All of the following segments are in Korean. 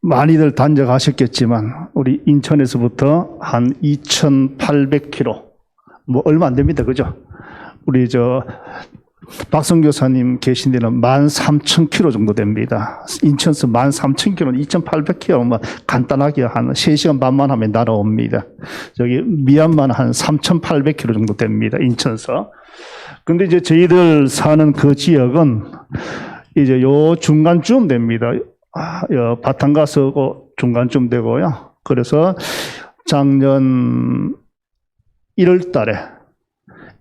많이들 단적하셨겠지만 우리 인천에서부터 한 2,800km 뭐 얼마 안 됩니다. 그죠? 우리 박성 교사님 계신 데는 13,000km 정도 됩니다. 인천에서 13,000km, 2,800km 뭐 간단하게 한 3시간 반만 하면 날아옵니다. 저기 미얀마는 한 3,800km 정도 됩니다. 인천에서. 근데 이제 저희들 사는 그 지역은 이제 요 중간쯤 됩니다. 바탕가스고 중간쯤 되고요. 그래서 작년 1월 달에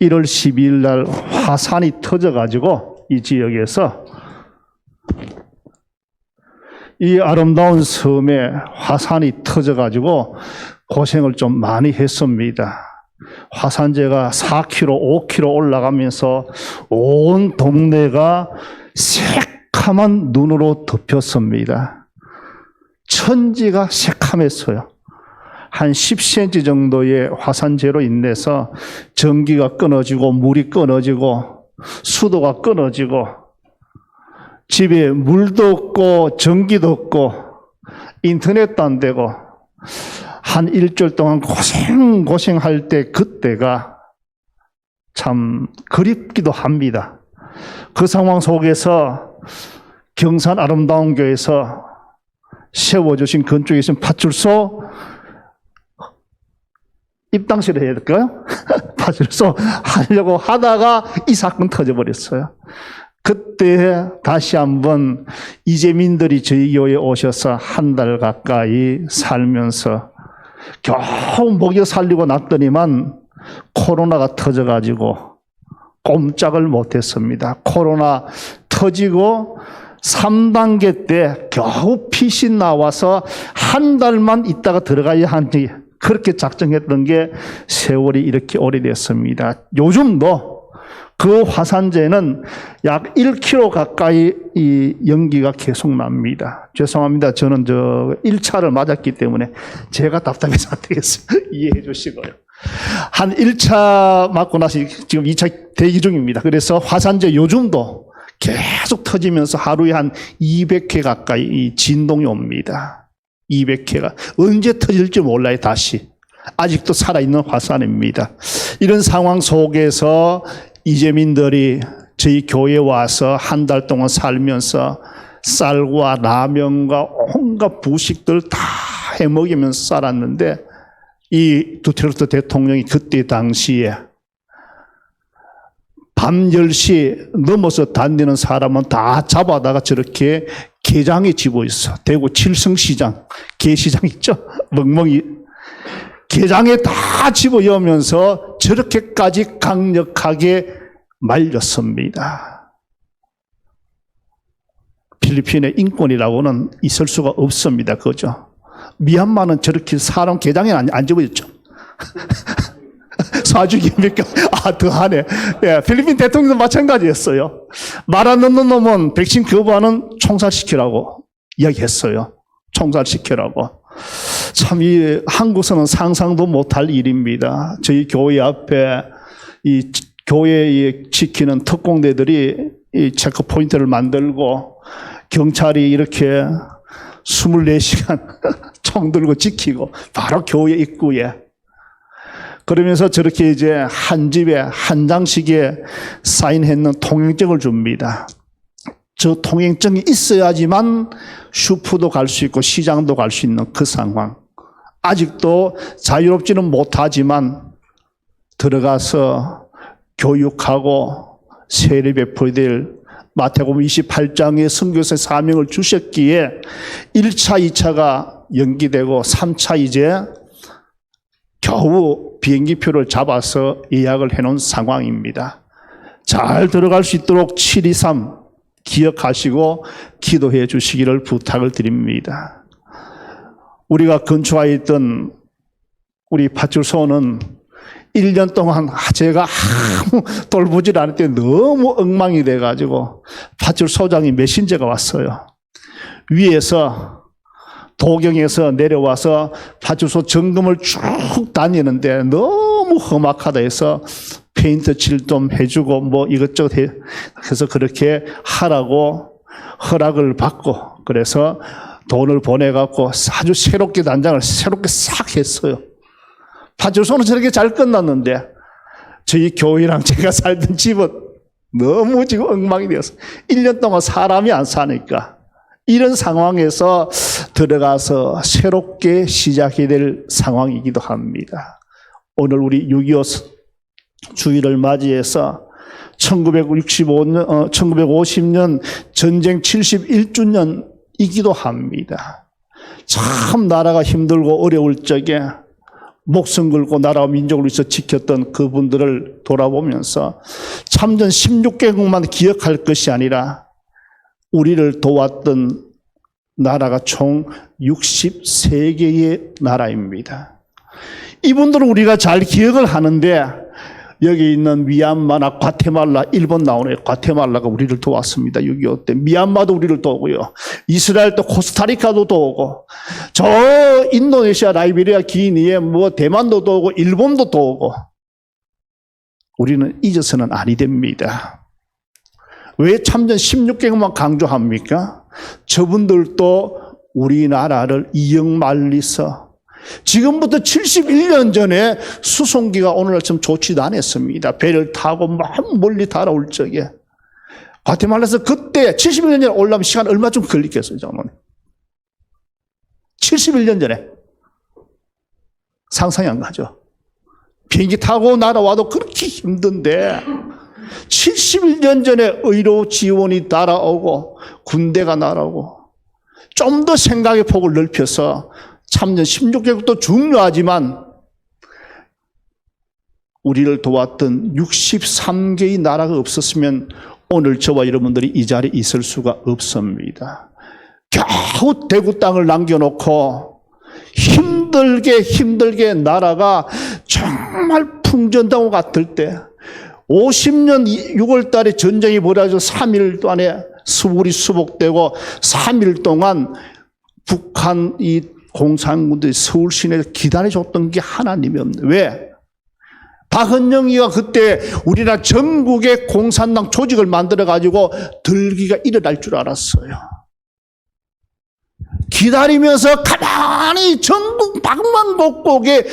1월 12일 날 화산이 터져가지고 이 지역에서 이 아름다운 섬에 화산이 터져가지고 고생을 좀 많이 했습니다. 화산재가 4km, 5km 올라가면서 온 동네가 새카만 눈으로 덮였습니다. 천지가 새카맸어요. 한 10cm 정도의 화산재로 인해서 전기가 끊어지고 물이 끊어지고 수도가 끊어지고 집에 물도 없고 전기도 없고 인터넷도 안 되고 한 일주일 동안 고생할 때 그때가 참 그립기도 합니다. 그 상황 속에서 경산 아름다운 교회에서 세워주신 건축에 있는 파출소 입당시를 해야 될까요? 파출소 하려고 하다가 이 사건 터져버렸어요. 그때 다시 한번 이재민들이 저희 교회에 오셔서 한 달 가까이 살면서 겨우 먹여 살리고 났더니만 코로나가 터져가지고 꼼짝을 못했습니다. 코로나 터지고 3단계 때 겨우 피신 나와서 한 달만 있다가 들어가야 하는지 그렇게 작정했던 게 세월이 이렇게 오래됐습니다. 요즘도 그 화산재는 약 1km 가까이 이 연기가 계속 납니다. 죄송합니다. 저는 1차를 맞았기 때문에 제가 답답해서 안 되겠어요. 이해해 주시고요. 한 1차 맞고 나서 지금 2차 대기 중입니다. 그래서 화산재 요즘도 계속 터지면서 하루에 한 200회 가까이 진동이 옵니다. 200회가 언제 터질지 몰라요. 다시 아직도 살아있는 화산입니다. 이런 상황 속에서 이재민들이 저희 교회에 와서 한 달 동안 살면서 쌀과 라면과 온갖 부식들 다 해먹이면서 살았는데 이 두테르테 대통령이 그때 당시에 밤 10시 넘어서 다니는 사람은 다 잡아다가 저렇게 게장에 집어있어. 대구 칠성시장, 게시장 있죠? 멍멍이. 게장에 다 집어여면서 저렇게까지 강력하게 말렸습니다. 필리핀의 인권이라고는 있을 수가 없습니다. 그죠? 미얀마는 저렇게 사람 게장에 안 집어있죠. 사주기입니까? 더하네. 예, 필리핀 대통령도 마찬가지였어요. 말 안 듣는 놈은 백신 거부하는 총살시키라고 이야기했어요. 총살시키라고. 참, 이 한국에서는 상상도 못할 일입니다. 저희 교회 앞에 이 교회에 지키는 특공대들이 이 체크포인트를 만들고 경찰이 이렇게 24시간 총 들고 지키고 바로 교회 입구에 그러면서 저렇게 이제 한 집에 한 장씩에 사인했는 통행증을 줍니다. 저 통행증이 있어야지만 슈퍼도 갈 수 있고 시장도 갈 수 있는 그 상황. 아직도 자유롭지는 못하지만 들어가서 교육하고 세례 베풀어야 될 마태복음 28장의 선교사의 사명을 주셨기에 1차, 2차가 연기되고 3차 이제 겨우 비행기표를 잡아서 예약을 해놓은 상황입니다. 잘 들어갈 수 있도록 723 기억하시고 기도해 주시기를 부탁을 드립니다. 우리가 건축하여 있던 우리 파출소는 1년 동안 제가 아무 돌보질 않을 때 너무 엉망이 돼가지고 파출소장이 메신저가 왔어요. 위에서 도경에서 내려와서 파출소 점검을 쭉 다니는데 너무 험악하다 해서 페인트 칠 좀 해주고 뭐 이것저것 해서 그렇게 하라고 허락을 받고 그래서 돈을 보내갖고 아주 새롭게 단장을 새롭게 싹 했어요. 파출소는 저렇게 잘 끝났는데 저희 교회랑 제가 살던 집은 너무 지금 엉망이 되었어요. 1년 동안 사람이 안 사니까. 이런 상황에서 들어가서 새롭게 시작해야 될 상황이기도 합니다. 오늘 우리 6.25 주일을 맞이해서 1950년 전쟁 71주년이기도 합니다. 참 나라가 힘들고 어려울 적에 목숨 걸고 나라와 민족을 위해서 지켰던 그분들을 돌아보면서 참전 16개국만 기억할 것이 아니라 우리를 도왔던 나라가 총 63개의 나라입니다. 이분들은 우리가 잘 기억을 하는데 여기 있는 미얀마나 과테말라, 일본 나오네요. 과테말라가 우리를 도왔습니다. 6.25 때. 미얀마도 우리를 도우고요. 이스라엘도 코스타리카도 도우고, 저 인도네시아, 라이베리아, 기니에 대만도 도우고, 일본도 도우고. 우리는 잊어서는 아니 됩니다. 왜 참전 16개국만 강조합니까? 저분들도 우리나라를 이역말리서 지금부터 71년 전에 수송기가 오늘 아침 조치도 안 했습니다. 배를 타고 막 멀리 달아올 적에. 과테말라에서 그때 71년 전에 올라오면 시간 얼마 좀 걸리겠어요, 저는. 71년 전에. 상상이 안 가죠. 비행기 타고 날아와도 그렇게 힘든데 71년 전에 의료 지원이 날아오고 군대가 날아오고 좀 더 생각의 폭을 넓혀서 참전 16개국도 중요하지만 우리를 도왔던 63개의 나라가 없었으면 오늘 저와 여러분들이 이 자리에 있을 수가 없습니다. 겨우 대구 땅을 남겨놓고 힘들게 나라가 정말 풍전당호 같을 때 50년 6월 달에 전쟁이 벌어져서 3일 안에 서울이 수복되고 3일 동안 북한 이 공산군들이 서울 시내에서 기다려줬던 게 하나님이었는데 왜? 박헌영이가 그때 우리나라 전국에 공산당 조직을 만들어가지고 들기가 일어날 줄 알았어요. 기다리면서 가만히 전국 방방곡곡에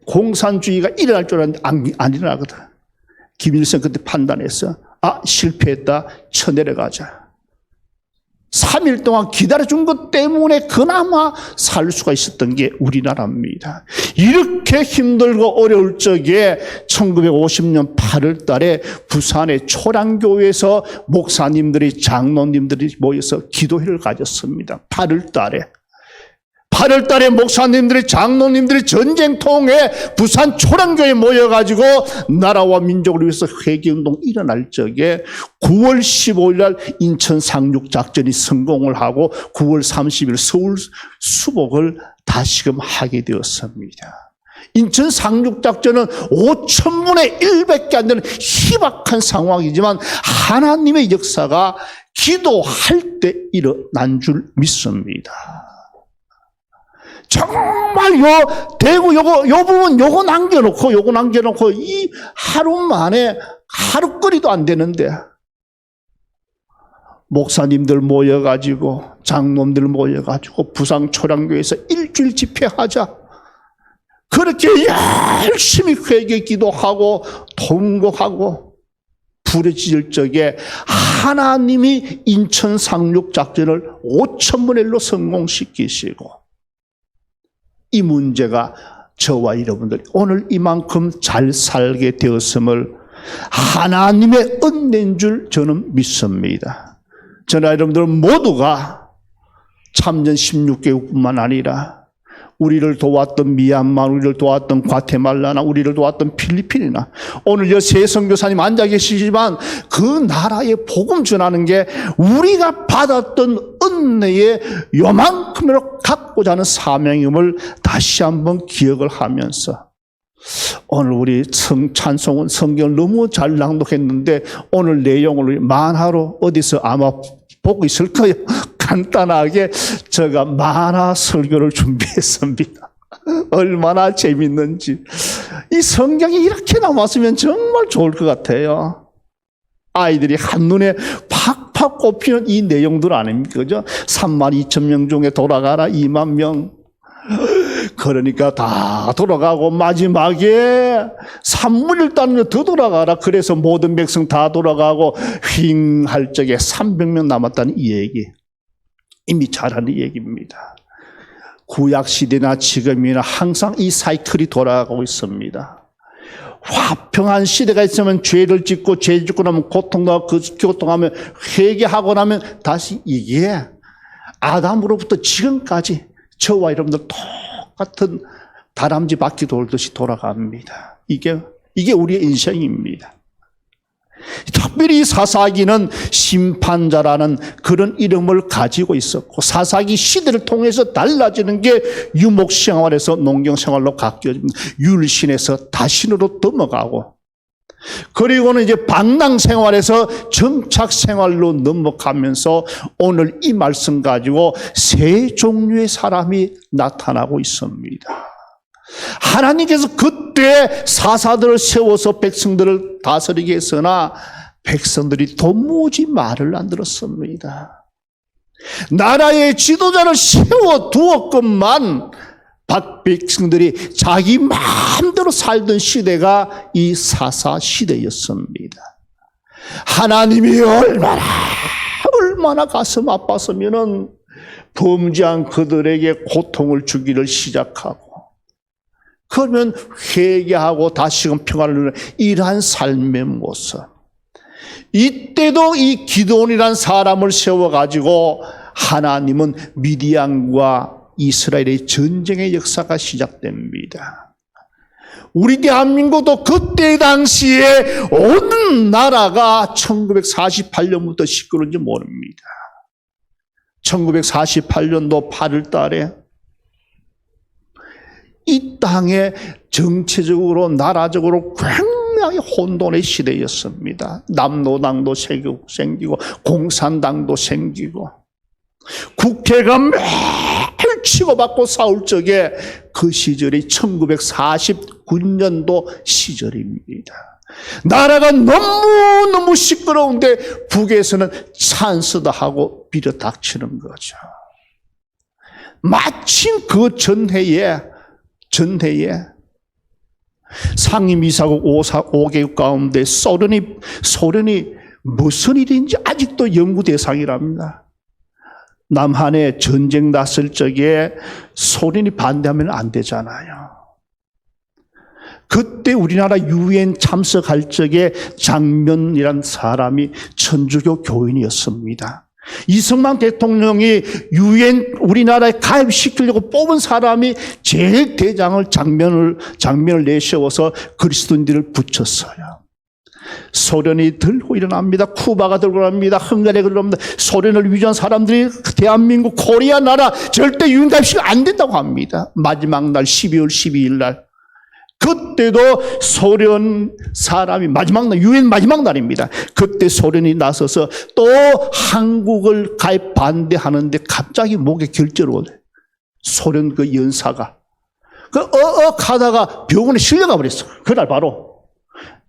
공산주의가 일어날 줄 알았는데 안 일어나거든. 김일성 그때 판단했어. 실패했다. 쳐내려가자. 3일 동안 기다려준 것 때문에 그나마 살 수가 있었던 게 우리나라입니다. 이렇게 힘들고 어려울 적에 1950년 8월 달에 부산의 초량교회에서 목사님들이 장로님들이 모여서 기도회를 가졌습니다. 8월 달에 목사님들이 장로님들이 전쟁통에 부산 초량교회에 모여가지고 나라와 민족을 위해서 회개운동 일어날 적에 9월 15일 날 인천 상륙작전이 성공을 하고 9월 30일 서울 수복을 다시금 하게 되었습니다. 인천 상륙작전은 5,000분의 1밖에 안 되는 희박한 상황이지만 하나님의 역사가 기도할 때 일어난 줄 믿습니다. 정말 대구 요 부분 요거 남겨놓고 이 하루 만에 하루거리도 안 되는데 목사님들 모여가지고 장로님들 모여가지고 부산 초량교회에서 일주일 집회하자. 그렇게 열심히 회개 기도하고 통곡하고 부르짖을 적에 하나님이 인천 상륙작전을 5,000분의 1로 성공시키시고 이 문제가 저와 여러분들이 오늘 이만큼 잘 살게 되었음을 하나님의 은혜인 줄 저는 믿습니다. 저나 여러분들 모두가 참전 16개국뿐만 아니라 우리를 도왔던 미얀마, 우리를 도왔던 과테말라나 우리를 도왔던 필리핀이나 오늘 여 세 선교사님 앉아 계시지만 그 나라에 복음 전하는 게 우리가 받았던 은혜의 요만큼으로 갖고자 하는 사명임을 다시 한번 기억을 하면서 오늘 우리 찬송은 성경을 너무 잘 낭독했는데 오늘 내용을 만화로 어디서 아마 보고 있을 거예요. 간단하게 제가 만화 설교를 준비했습니다. 얼마나 재밌는지. 이 성경이 이렇게 나왔으면 정말 좋을 것 같아요. 아이들이 한눈에 팍팍 다 꼽히는 이 내용들 아닙니까? 그죠? 32,000명 중에 돌아가라 2만 명. 그러니까 다 돌아가고 마지막에 산물일단은 더 돌아가라. 그래서 모든 백성 다 돌아가고 휑 할 적에 300명 남았다는 이 얘기. 이미 잘 아는 얘기입니다. 구약시대나 지금이나 항상 이 사이클이 돌아가고 있습니다. 화평한 시대가 있으면 죄를 짓고 죄 짓고 나면 고통하고 그 고통하면 회개하고 나면 다시 이게 아담으로부터 지금까지 저와 여러분들 똑같은 다람쥐 바퀴 돌듯이 돌아갑니다. 이게 우리의 인생입니다. 특별히 사사기는 심판자라는 그런 이름을 가지고 있었고 사사기 시대를 통해서 달라지는 게 유목생활에서 농경생활로 바뀌어집니다. 율신에서 다신으로 넘어가고 그리고는 이제 방랑생활에서 정착생활로 넘어가면서 오늘 이 말씀 가지고 세 종류의 사람이 나타나고 있습니다. 하나님께서 그때 사사들을 세워서 백성들을 다스리게 했으나 백성들이 도무지 말을 안 들었습니다. 나라의 지도자를 세워두었건만 백성들이 자기 마음대로 살던 시대가 이 사사 시대였습니다. 하나님이 얼마나 가슴 아팠으면은 범죄한 그들에게 고통을 주기를 시작하고 그러면 회개하고 다시금 평안을 누리는 이러한 삶의 모습. 이때도 이 기드온이라는 사람을 세워가지고 하나님은 미디안과 이스라엘의 전쟁의 역사가 시작됩니다. 우리 대한민국도 그때 당시에 온 나라가 1948년부터 시끄러운지 모릅니다. 1948년도 8월 달에 이 땅에 정치적으로 나라적으로 굉장히 혼돈의 시대였습니다. 남노당도 생기고 공산당도 생기고 국회가 매일 치고받고 싸울 적에 그 시절이 1949년도 시절입니다. 나라가 너무너무 시끄러운데 북에서는 찬스다 하고 빌어닥치는 거죠. 마침 그 전해에 상임이사국 5개국 가운데 소련이 무슨 일인지 아직도 연구 대상이랍니다. 남한에 전쟁 났을 적에 소련이 반대하면 안 되잖아요. 그때 우리나라 유엔 참석할 적에 장면이란 사람이 천주교 교인이었습니다. 이승만 대통령이 유엔 우리나라에 가입시키려고 뽑은 사람이 제일 대장을 장면을 내세워서 그리스도인들을 붙였어요. 소련이 들고 일어납니다. 쿠바가 들고 일어납니다. 헝가리가 일어납니다. 소련을 위조한 사람들이 대한민국 코리아 나라 절대 유엔 가입시키면 안 된다고 합니다. 마지막 날 12월 12일 날 그때도 소련 사람이 마지막 날, 유엔 마지막 날입니다. 그때 소련이 나서서 또 한국을 가입 반대하는데 갑자기 목에 결제를 오래. 소련 그 연사가. 하다가 병원에 실려가 버렸어. 그날 바로.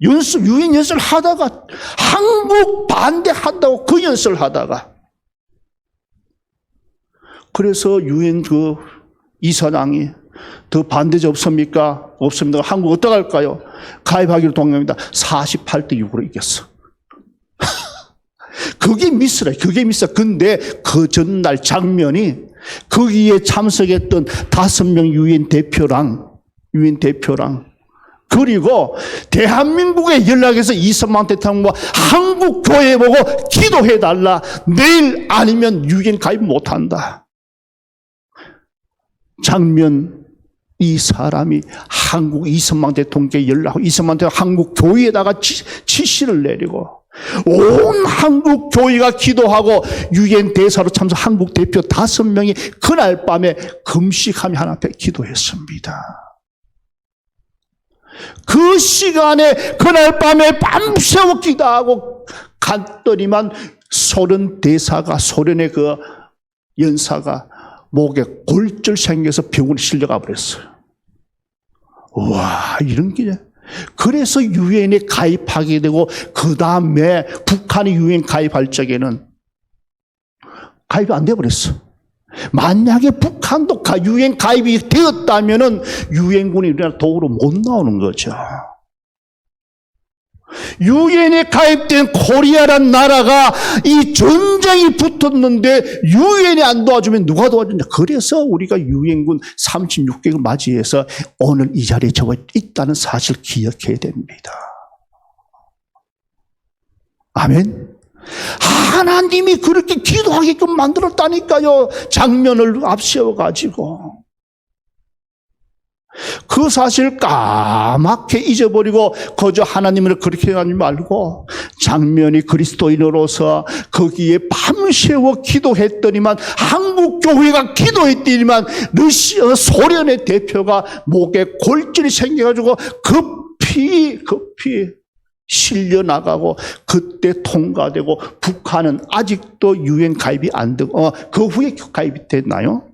유엔 연설을 하다가 한국 반대한다고 그 연설을 하다가. 그래서 유엔 그 이사장이 더 반대자 없습니까? 없습니다. 한국 어떡할까요? 가입하기로 동의합니다. 48대 6으로 이겼어. 그게 미스라. 그게 미스. 근데 그 전날 장면이 거기에 참석했던 5명 유엔 대표랑 그리고 대한민국에 연락해서 이승만 대통령과 한국 교회 보고 기도해달라. 내일 아니면 유엔 가입 못한다. 장면. 이 사람이 한국 이승만 대통령께 연락하고 이승만 대통령 한국 교회에다가 지시를 내리고 온 한국 교회가 기도하고 유엔 대사로 참석 한국 대표 5명이 그날 밤에 금식하며 하나님 앞에 기도했습니다. 그 시간에 그날 밤에 밤새워 기도하고 갔더니만 소련 대사가 소련의 그 연사가 목에 골절 생겨서 병원에 실려가 버렸어요. 와, 이런 게. 그래서 유엔에 가입하게 되고, 그 다음에 북한이 유엔 가입할 적에는 가입이 안 돼버렸어. 만약에 북한도 유엔 가입이 되었다면은 유엔군이 우리나라 도구로 못 나오는 거죠. 유엔에 가입된 코리아란 나라가 이 전쟁이 붙었는데 유엔이 안 도와주면 누가 도와주냐. 그래서 우리가 유엔군 36개국을 맞이해서 오늘 이 자리에 적어 있다는 사실 기억해야 됩니다. 아멘. 하나님이 그렇게 기도하게끔 만들었다니까요. 장면을 앞세워가지고. 그 사실 까맣게 잊어버리고 거저 하나님을 그렇게 하지 말고 장면이 그리스도인으로서 거기에 밤새워 기도했더니만 한국 교회가 기도했더니만 러시아 소련의 대표가 목에 골절이 생겨가지고 급히 실려 나가고 그때 통과되고 북한은 아직도 유엔 가입이 안 되고 그 후에 가입이 됐나요?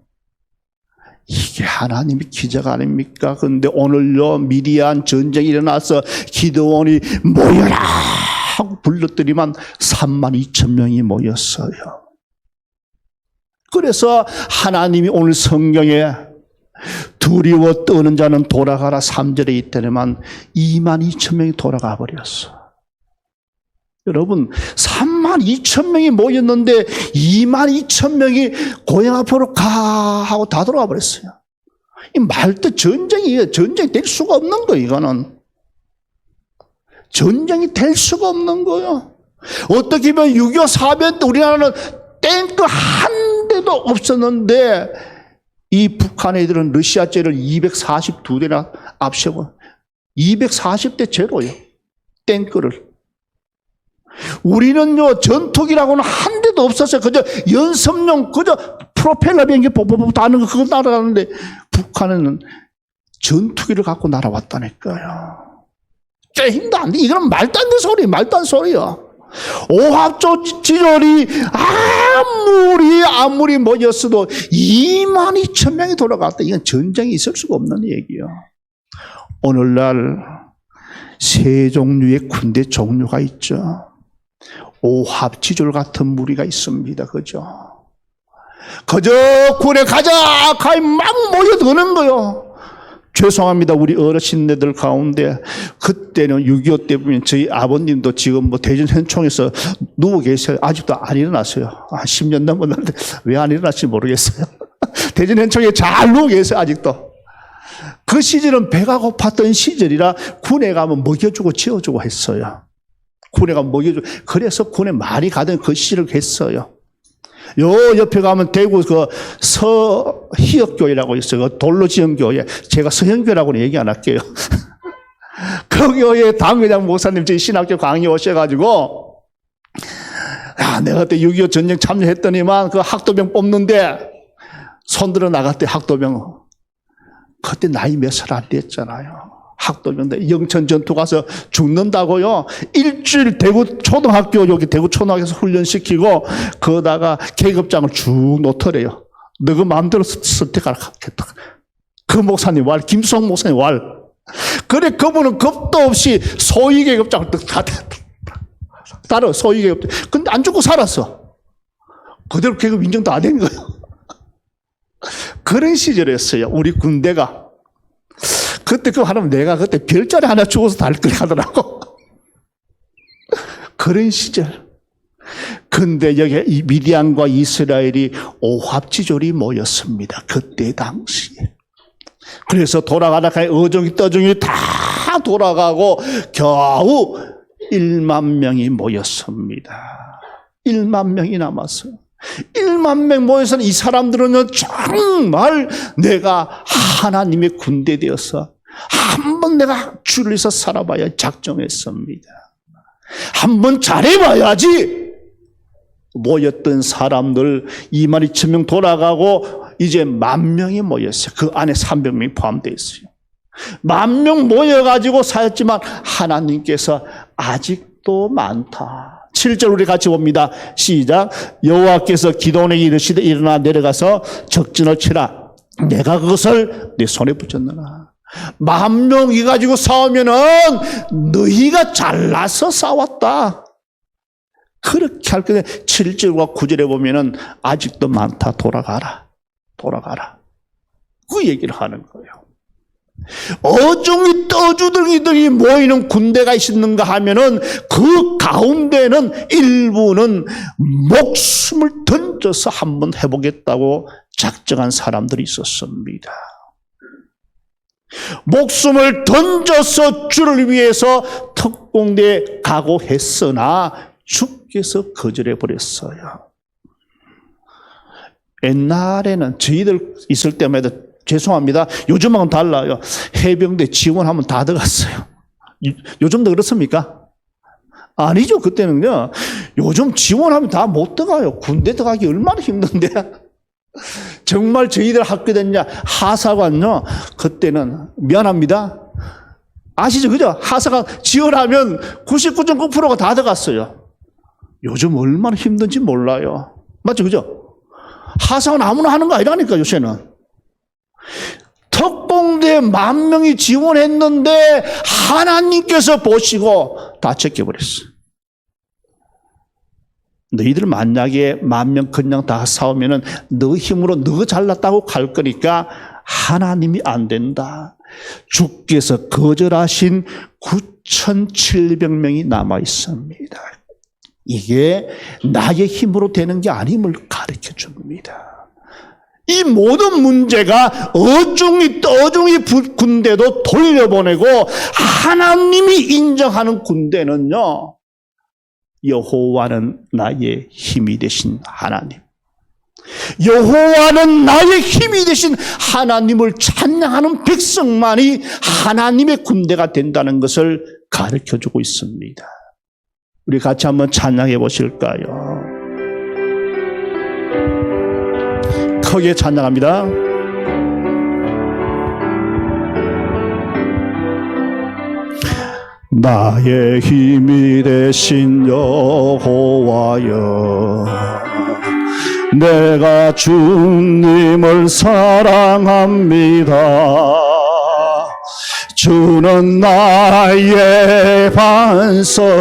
이게 하나님의 기적 아닙니까? 그런데 오늘요 미디안 전쟁이 일어나서 기도원이 모여라 하고 불렀더니만 32,000명이 모였어요. 그래서 하나님이 오늘 성경에 두려워 떠는 자는 돌아가라 3절에 있더니만 22,000명이 돌아가 버렸어. 여러분 32,000명이 모였는데 22,000명이 고향 앞으로 가 하고 다 돌아가 버렸어요. 이 말도 전쟁이에요. 전쟁이 될 수가 없는 거예요. 이거는 전쟁이 될 수가 없는 거예요. 어떻게 보면 6.25 사변 때 우리나라는 탱크 한 대도 없었는데 이 북한 애들은 러시아제를 242대나 앞세워 240대 제로요. 탱크를. 우리는요 전투기라고는 한 대도 없었어요. 그저 연습용 그저 프로펠러 비행기 뽀뽀뽀 다는 거 그거 날아가는데 북한은 전투기를 갖고 날아왔다니까요. 힘도 안 돼. 이거는 말도 안 되는 소리, 말도 안 되는 소리야. 오합지졸이 아무리 모였어도 22,000명이 돌아갔다. 이건 전쟁이 있을 수가 없는 얘기예요. 오늘날 세 종류의 군대 종류가 있죠. 오합지졸 같은 무리가 있습니다. 그죠? 그저 군에 가자 가이 막 모여드는 거요. 죄송합니다. 우리 어르신네들 가운데 그때는 6.25 때 보면 저희 아버님도 지금 뭐 대전 현총에서 누워 계세요. 아직도 안 일어났어요. 10년 넘었는데 왜 안 일어났는지 모르겠어요. 대전 현총에 잘 누워 계세요. 아직도. 그 시절은 배가 고팠던 시절이라 군에 가면 먹여주고 지어주고 했어요. 군에 가면 먹여주고. 그래서 군에 많이 가던 그 시절을 했어요. 요 옆에 가면 대구 그 서희역교회라고 있어요. 그 돌로 지은 교회. 제가 서현교회라고는 얘기 안 할게요. 그 교회 당회장 목사님 저희 신학교 강의 오셔가지고 야, 내가 그때 6.25 전쟁 참여했더니만 그 학도병 뽑는데 손들어 나갔대 학도병. 그때 나이 몇 살 안 됐잖아요. 학도병들 영천 전투 가서 죽는다고요. 일주일 대구 초등학교 여기 대구 초등학교에서 훈련시키고 거다가 계급장을 쭉 놓더래요. 너가 마음대로 선택하라 하겠다. 그 목사님 왈 김수홍 목사님 왈. 그래 그분은 겁도 없이 소위 계급장을 따라 소위 계급장. 근데 안 죽고 살았어. 그대로 계급 인정도 안 된 거예요. 그런 시절이었어요. 우리 군대가. 그때 그거 하면 내가 그때 별자리 하나 주고서 달 걸 하더라고. 그런 시절. 근데 여기 이 미디안과 이스라엘이 오합지졸이 모였습니다. 그때 당시에. 그래서 돌아가다가 어종이 떠종이 다 돌아가고 겨우 1만 명이 모였습니다. 1만 명이 남았어요. 1만 명 모여서 이 사람들은 정말 내가 하나님의 군대 되어서 한번 내가 주를 위해서 살아봐야 작정했습니다. 한번 잘해봐야지. 모였던 사람들 22,000명 돌아가고 이제 10,000명이 모였어요. 그 안에 300명이 포함되어 있어요. 10,000명 모여가지고 사였지만 하나님께서 아직도 많다. 7절 우리 같이 봅니다. 시작. 여호와께서 기도원에게 이르시되 일어나 내려가서 적진을 치라. 내가 그것을 내 손에 붙였느라. 10,000명이 가지고 싸우면은 너희가 잘나서 싸웠다. 그렇게 할 건데 7절과 9절에 보면은 아직도 많다. 돌아가라. 그 얘기를 하는 거예요. 어종이 떠주둥이들이 모이는 군대가 있었는가 하면은 그 가운데는 일부는 목숨을 던져서 한번 해보겠다고 작정한 사람들이 있었습니다. 목숨을 던져서 주를 위해서 특공대에 각오했으나 주께서 거절해 버렸어요. 옛날에는 저희들 있을 때마다 죄송합니다. 요즘하고는 달라요. 해병대 지원하면 다 들어갔어요. 요즘도 그렇습니까? 아니죠. 그때는요. 요즘 지원하면 다 못 들어가요. 군대 들어가기 얼마나 힘든데. 정말 저희들 학교 됐냐. 하사관요. 그때는 미안합니다. 아시죠? 그죠? 하사관 지원하면 99.9%가 다 들어갔어요. 요즘 얼마나 힘든지 몰라요. 맞죠? 그죠? 하사관 아무나 하는 거 아니라니까 요새는. 특공대 10,000명이 지원했는데 하나님께서 보시고 다 제껴버렸어요. 너희들 만약에 10,000명 그냥 다 싸우면은 너 힘으로 너 잘났다고 갈 거니까 하나님이 안 된다. 주께서 거절하신 9,700명이 남아 있습니다. 이게 나의 힘으로 되는 게 아님을 가르쳐 줍니다. 이 모든 문제가 어중이 떠중이 군대도 돌려보내고 하나님이 인정하는 군대는요. 여호와는 나의 힘이 되신 하나님. 여호와는 나의 힘이 되신 하나님을 찬양하는 백성만이 하나님의 군대가 된다는 것을 가르쳐주고 있습니다. 우리 같이 한번 찬양해 보실까요? 크게 찬양합니다. 나의 힘이 되신 여호와여, 내가 주님을 사랑합니다. 주는 나의 반석이시며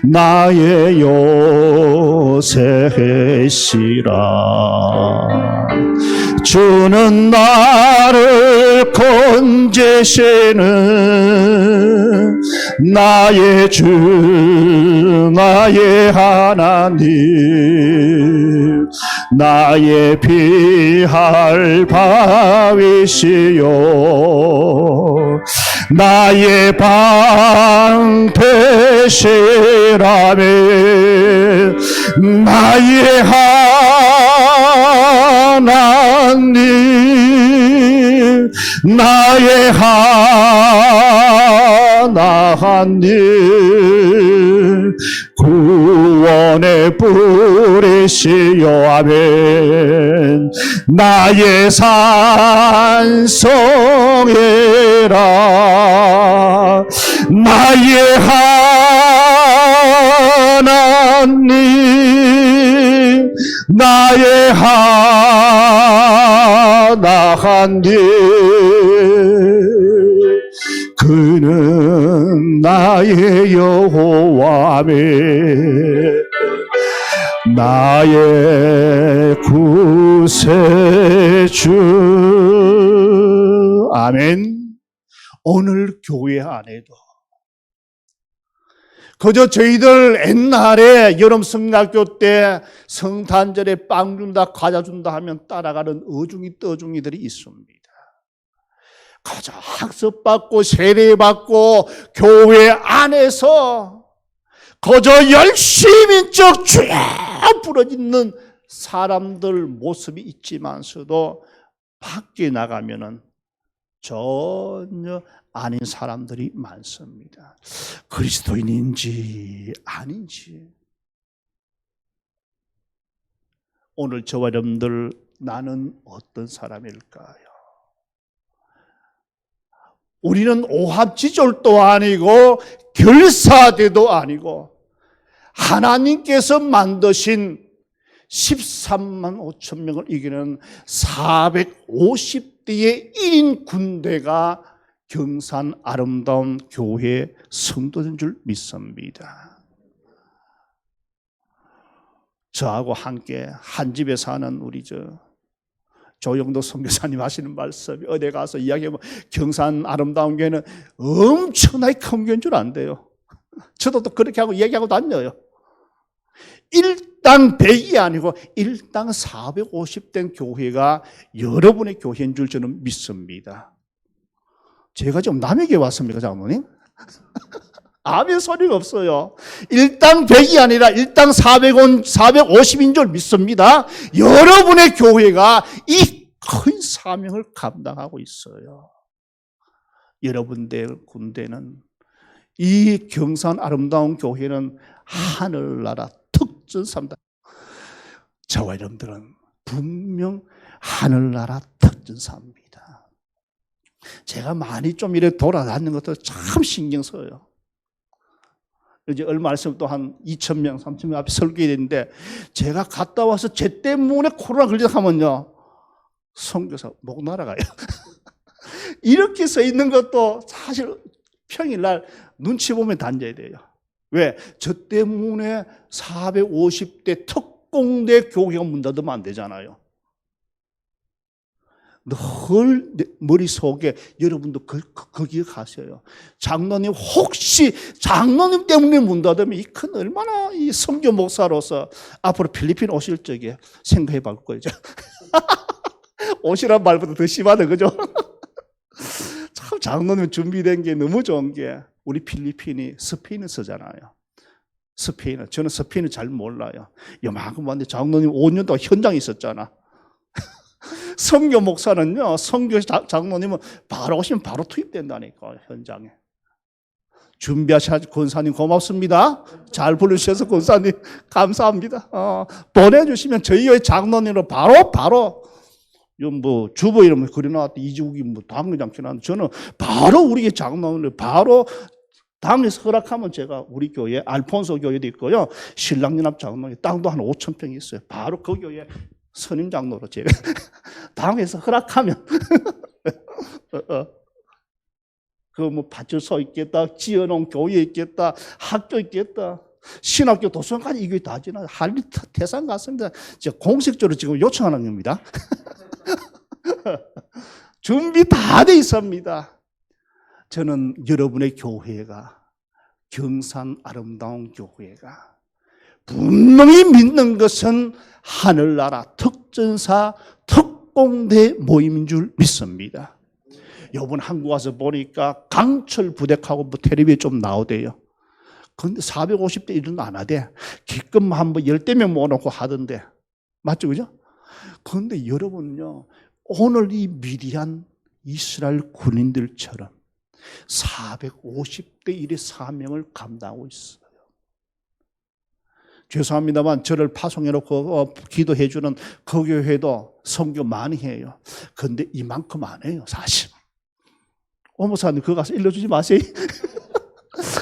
나의 요새시라. 주는 나를 건지시는 나의 주, 나의 하나님, 나의 피할 바위시요 나의 방패시라며 나의 하나님, 나의 하나님, 구원의 뿌리시여 아멘. 나의 산성이라 나의 하나님, 나의 하나님, 그는 나의 여호와며 나의 구세주. 아멘. 오늘 교회 안에도 그저 저희들 옛날에 여름 성가학교 때 성탄절에 빵 준다 과자 준다 하면 따라가는 어중이 떠중이들이 있습니다. 그저 학습받고 세례받고 교회 안에서 그저 열심히 쩍 쭉 부러지는 사람들 모습이 있지만서도 밖에 나가면은 전혀 아닌 사람들이 많습니다. 그리스도인인지 아닌지. 오늘 저와 여러분들 나는 어떤 사람일까요? 우리는 오합지졸도 아니고 결사대도 아니고 하나님께서 만드신 13만 5천 명을 이기는 450대의 1인 군대가 경산 아름다운 교회 성도인 줄 믿습니다. 저하고 함께 한 집에 사는 우리 조영도 선교사님 하시는 말씀이 어디 가서 이야기하면 경산 아름다운 교회는 엄청나게 큰 교회인 줄 안돼요. 저도 또 그렇게 하고 얘기하고 다녀요. 일당 100이 아니고 일당 450된 교회가 여러분의 교회인 줄 저는 믿습니다. 제가 지금 남에게 왔습니까, 장모님? 아멘 소리가 없어요. 일당 100이 아니라 일당 450인 줄 믿습니다. 여러분의 교회가 이 큰 사명을 감당하고 있어요. 여러분들 군대는 이 경산 아름다운 교회는 하늘나라 특전사입니다. 저와 여러분들은 분명 하늘나라 특전사입니다. 제가 많이 좀 이렇게 돌아다니는 것도 참 신경 써요. 이제 얼마 있으면 또 한 2,000명, 3,000명 앞에 설교해야 되는데 제가 갔다 와서 쟤 때문에 코로나 걸리다 하면요. 선교사 목 날아가요. 이렇게 서 있는 것도 사실 평일날 눈치 보면 다녀야 돼요. 왜? 저 때문에 450대 특공대 교회가 문 닫으면 안 되잖아요. 늘 머릿속에 여러분도 거기에 가세요. 장로님 혹시 장로님 때문에 문 닫으면 이 큰 얼마나 이 선교 목사로서 앞으로 필리핀 오실 적에 생각해 볼 거죠. 오시란 말보다 더 심하다 그죠? 참 장로님 준비된 게 너무 좋은 게 우리 필리핀이 스페인어 쓰잖아요. 스페인어. 저는 스페인어 잘 몰라요. 요만큼 왔는데 장로님 5년 동안 현장에 있었잖아. 선교 목사는요, 선교 장로님은 바로 오시면 바로 투입된다니까, 현장에. 준비하셔서 권사님 고맙습니다. 잘 불러주셔서 권사님 감사합니다. 보내주시면 저희 교회 장로님으로 바로 뭐 주보 이름을 그려놨다 이주국이 뭐 당회장 지났는데 저는 바로 우리 장로님을 바로 당에서 허락하면 제가 우리 교회 알폰소 교회도 있고요, 신랑연합 장로님 땅도 한 5,000평 있어요. 바로 그 교회 선임 장로로 제가 당에서 허락하면 그 뭐 파출소 있겠다, 지어놓은 교회 있겠다, 학교 있겠다, 신학교 도서관까지 이 교회 다 지나 한리 태산 같습니다. 제가 공식적으로 지금 요청하는 겁니다. 준비 다 돼 있습니다. 저는 여러분의 교회가 경산 아름다운 교회가 분명히 믿는 것은 하늘나라 특전사 특공대 모임인 줄 믿습니다. 이번 한국 와서 보니까 강철 부대하고 뭐 텔레비에 좀 나오대요. 그런데 450대 일은 안 하대. 기껏 한번 10대명 모아놓고 하던데. 맞죠, 그죠? 그런데 여러분요, 오늘 이 미디안 이스라엘 군인들처럼 450대 1의 사명을 감당하고 있어요. 죄송합니다만 저를 파송해놓고 기도해주는 그 교회도 선교 많이 해요. 그런데 이만큼 안 해요, 사실. 목사님 그거 가서 일러주지 마세요.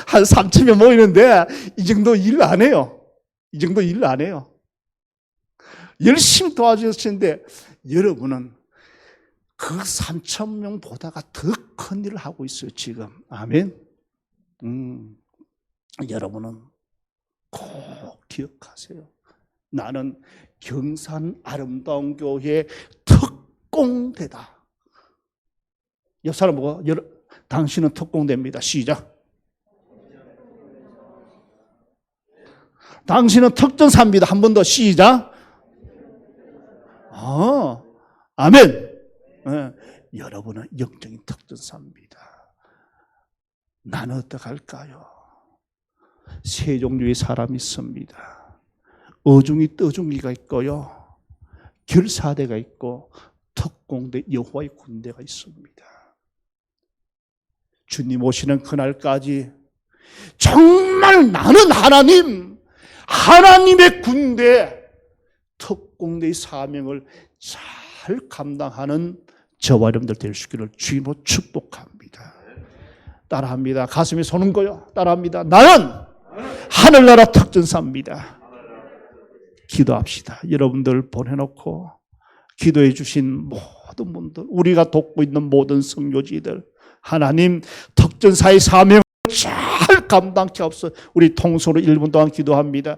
한 3,000명 모이는데 이 정도 일 안 해요. 이 정도 일 안 해요. 열심히 도와주시는데 여러분은 그 3,000명보다가 더 큰 일을 하고 있어요, 지금. 아멘. 여러분은 꼭 기억하세요. 나는 경산 아름다운 교회 특공대다. 옆 사람 보고 당신은 특공대입니다. 시작. 당신은 특전사입니다. 한 번 더 시작. 아멘. 네. 여러분은 영적인 특전사입니다. 나는 어떡할까요? 세 종류의 사람이 있습니다. 어중이 떠중이가 있고요, 결사대가 있고 특공대 여호와의 군대가 있습니다. 주님 오시는 그날까지 정말 나는 하나님의 군대 특공대의 사명을 잘 감당하는 저와 여러분들 될 수 있기를 주님으로 축복합니다. 따라합니다. 가슴에 손은 거요. 따라합니다. 나는 하늘나라 특전사입니다. 기도합시다. 여러분들 보내놓고 기도해 주신 모든 분들, 우리가 돕고 있는 모든 선교지들 하나님 덕전사의 사명을 잘 감당케 하옵소서. 우리 통소로 1분 동안 기도합니다.